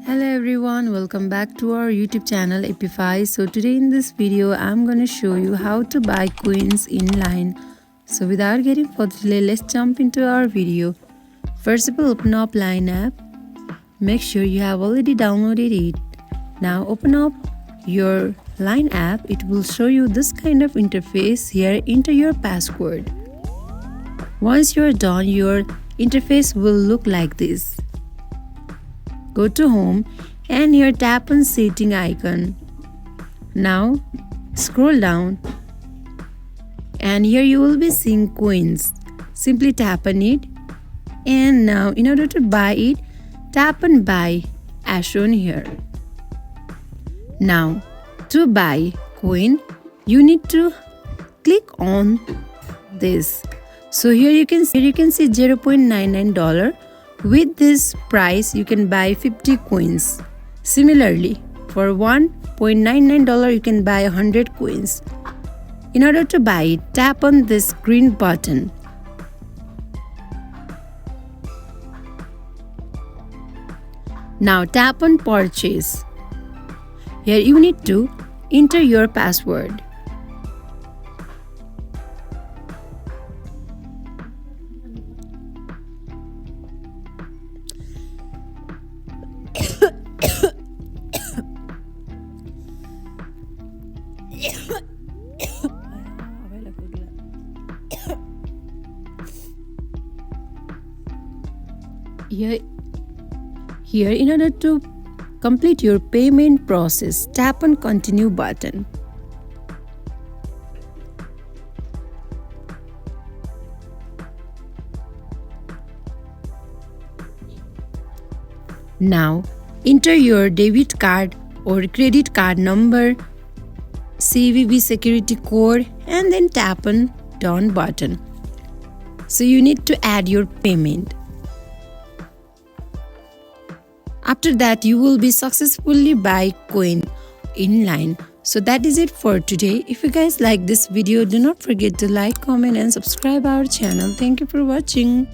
Hello everyone, welcome back to our YouTube channel Appify. So today in this video I'm gonna show you how to buy coins inline. So without getting further delay, let's jump into our video. First of all, open up Line app. Make sure you have already downloaded it. Now open up your Line app. It will show you this kind of interface. Here, enter your password. Once you're done, your interface will look like this. Go to home and here tap on setting icon. Now scroll down and here you will be seeing coins. Simply tap on it, and now in order to buy it, tap on buy as shown here. Now to buy coin, you need to click on this. So here you can see $0.99. With this price, you can buy 50 coins. Similarly, for $1.99, you can buy 100 coins. In order to buy it, tap on this green button. Now tap on purchase. Here you need to enter your password. Here, in order to complete your payment process, tap on continue button. Now enter your debit card or credit card number, CVV security code, and then tap on done button. So you need to add your payment. After that, you will be successfully buy coin inline. So that is it for today. If you guys like this video, do not forget to like, comment and subscribe our channel. Thank you for watching.